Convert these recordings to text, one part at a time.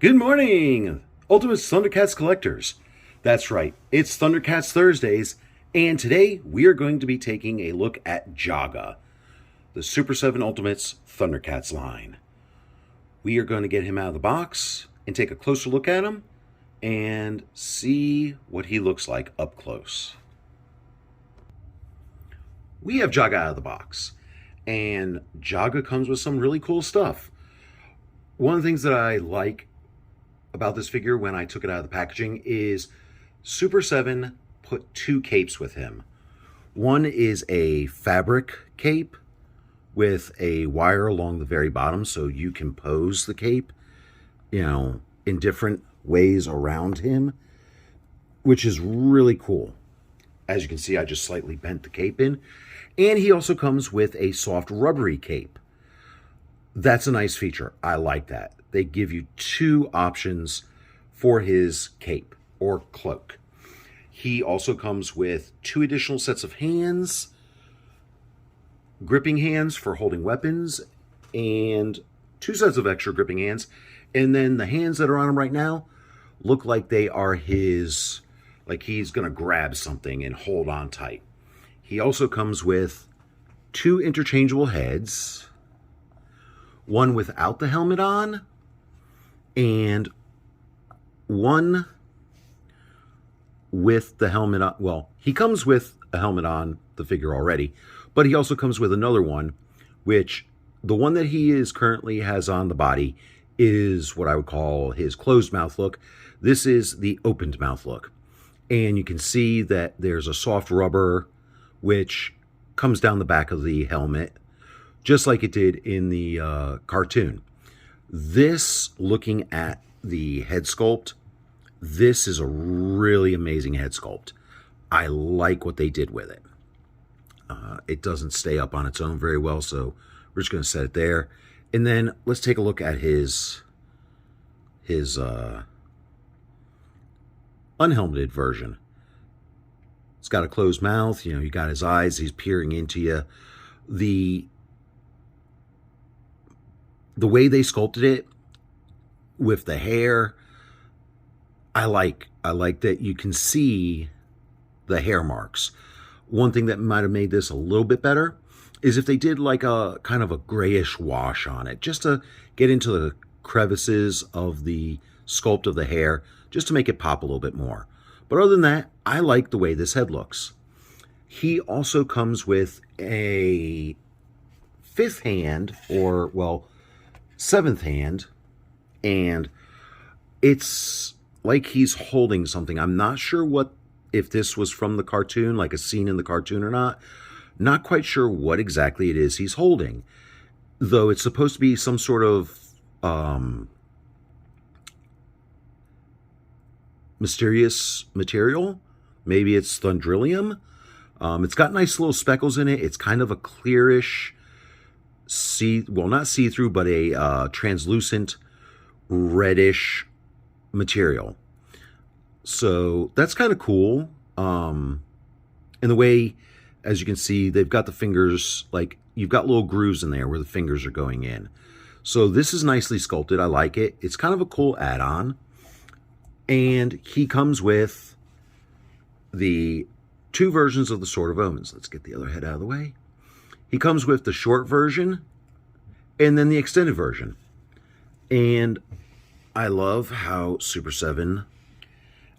Good morning, Ultimate Thundercats collectors. That's right, it's Thundercats Thursdays, and today we are going to be taking a look at Jaga, the Super 7 Ultimates Thundercats line. We are going to get him out of the box and take a closer look at him and see what he looks like up close. We have Jaga out of the box, and Jaga comes with some really cool stuff. One of the things that I like about this figure when I took it out of the packaging is Super 7 put two capes with him. One is a fabric cape with a wire along the very bottom so you can pose the cape, in different ways around him, which is really cool. As you can see, I just slightly bent the cape in. And he also comes with a soft rubbery cape. That's a nice feature. I like that. They give you two options for his cape or cloak. He also comes with two additional sets of hands, gripping hands for holding weapons, and two sets of extra gripping hands. And then the hands that are on him right now look like they are his, like he's going to grab something and hold on tight. He also comes with two interchangeable heads, one without the helmet on, and one with the helmet on. Well, he comes with a helmet on the figure already, but he also comes with another one, which the one that he is currently has on the body is what I would call his closed mouth look. This is the opened mouth look. And you can see that there's a soft rubber which comes down the back of the helmet, just like it did in the cartoon. This, looking at the head sculpt, this is a really amazing head sculpt. I like what they did with it. It doesn't stay up on its own very well, so we're just going to set it there. And then let's take a look at his unhelmeted version. It's got a closed mouth. You got his eyes. He's peering into you. The way they sculpted it with the hair, I like that you can see the hair marks. One thing that might have made this a little bit better is if they did like a kind of a grayish wash on it, just to get into the crevices of the sculpt of the hair, just to make it pop a little bit more. But other than that, I like the way this head looks. He also comes with a fifth hand, or, well, seventh hand, and it's like he's holding something. I'm not sure if this was from the cartoon, like a scene in the cartoon or not. Not quite sure what exactly it is he's holding, though it's supposed to be some sort of mysterious material. Maybe it's thundrillium. It's got nice little speckles in it. It's kind of a clearish, not see-through, but a translucent reddish material. So that's kind of cool. In the way, as you can see, they've got the fingers, like you've got little grooves in there where the fingers are going in. So this is nicely sculpted. I like it. It's kind of a cool add-on. And he comes with the two versions of the Sword of Omens. Let's get the other head out of the way. He comes with the short version and then the extended version. And I love how Super 7,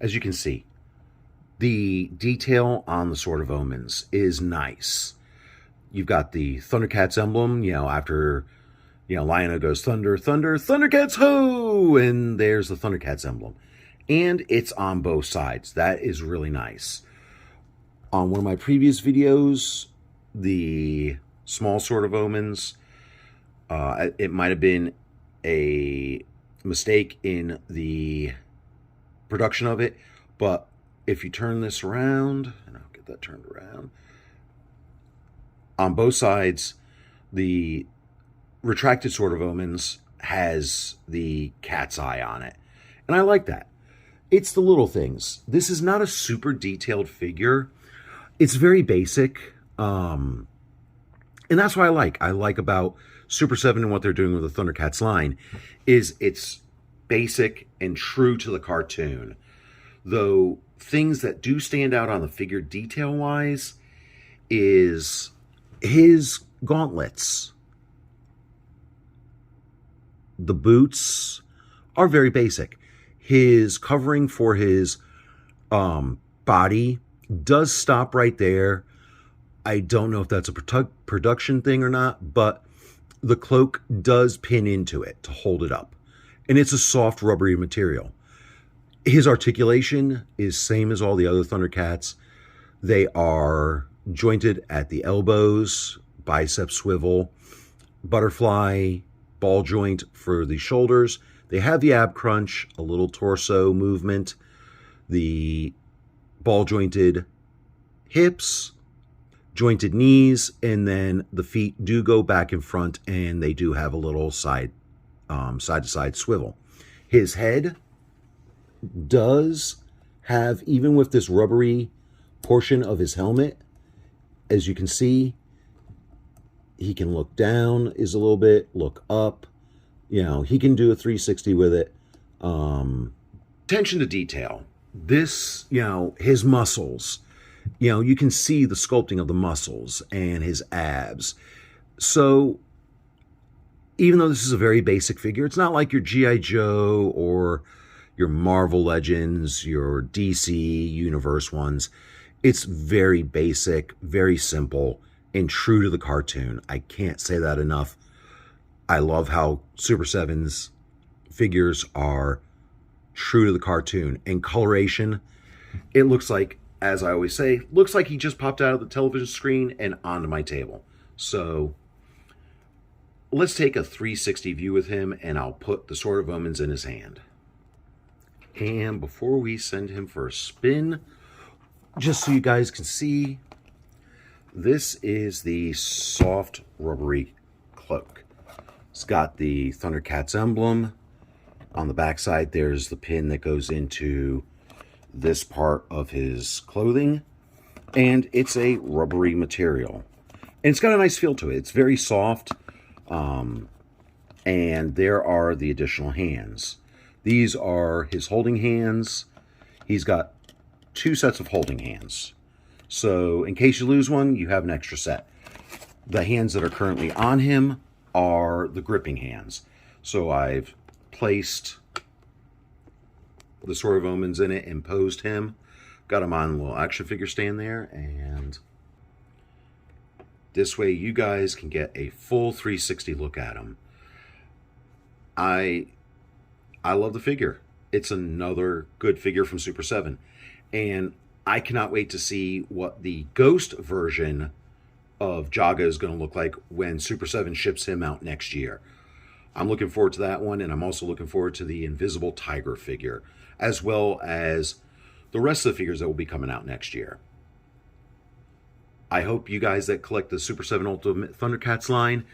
as you can see, the detail on the Sword of Omens is nice. You've got the Thundercats emblem, after, Lionel goes thunder, thunder, Thundercats ho! And there's the Thundercats emblem. And it's on both sides. That is really nice. On one of my previous videos, the small Sword of Omens, it might have been a mistake in the production of it, but if you turn this around, and I'll get that turned around, on both sides, the retracted Sword of Omens has the cat's eye on it. And I like that. It's the little things. This is not a super detailed figure. It's very basic. And that's what I like. I like about Super 7 and what they're doing with the Thundercats line is it's basic and true to the cartoon. Though things that do stand out on the figure detail-wise is his gauntlets. The boots are very basic. His covering for his body does stop right there. I don't know if that's a production thing or not, but the cloak does pin into it to hold it up. And it's a soft, rubbery material. His articulation is same as all the other Thundercats. They are jointed at the elbows, bicep swivel, butterfly, ball joint for the shoulders. They have the ab crunch, a little torso movement, the ball jointed hips, jointed knees, and then the feet do go back in front and they do have a little side to side swivel. His head does have, even with this rubbery portion of his helmet, as you can see, he can look down is a little bit, look up. You know, he can do a 360 with it. Attention to detail. This, you know, his muscles, you know, you can see the sculpting of the muscles and his abs. So even though this is a very basic figure, it's not like your G.I. Joe or your Marvel Legends, your DC Universe ones. It's very basic, very simple, and true to the cartoon. I can't say that enough. I love how Super 7's figures are true to the cartoon. And coloration, it looks like, as I always say, looks like he just popped out of the television screen and onto my table. So let's take a 360 view with him, and I'll put the Sword of Omens in his hand. And before we send him for a spin, just so you guys can see, this is the soft rubbery cloak. It's got the Thundercats emblem. On the backside, there's the pin that goes into this part of his clothing. And it's a rubbery material. And it's got a nice feel to it. It's very soft. And there are the additional hands. These are his holding hands. He's got 2 sets of holding hands. So in case you lose one, you have an extra set. The hands that are currently on him are the gripping hands. So I've placed the Sword of Omens in it and posed him. Got him on a little action figure stand there, and this way you guys can get a full 360 look at him. I love the figure. It's another good figure from Super 7. And I cannot wait to see what the Ghost version of Jaga is going to look like when Super 7 ships him out next year. I'm looking forward to that one, and I'm also looking forward to the Invisible Tiger figure, as well as the rest of the figures that will be coming out next year. I hope you guys that collect the Super 7 Ultimate Thundercats line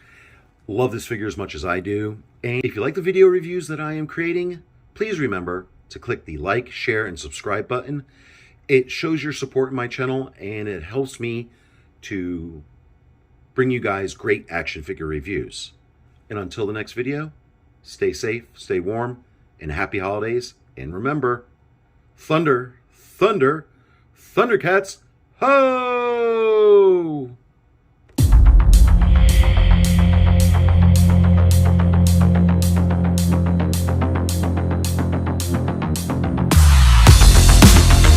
love this figure as much as I do. And if you like the video reviews that I am creating, please remember to click the like, share, and subscribe button. It shows your support in my channel, and it helps me to bring you guys great action figure reviews. And until the next video, stay safe, stay warm, and happy holidays. And remember, Thunder, Thunder, Thundercats, ho!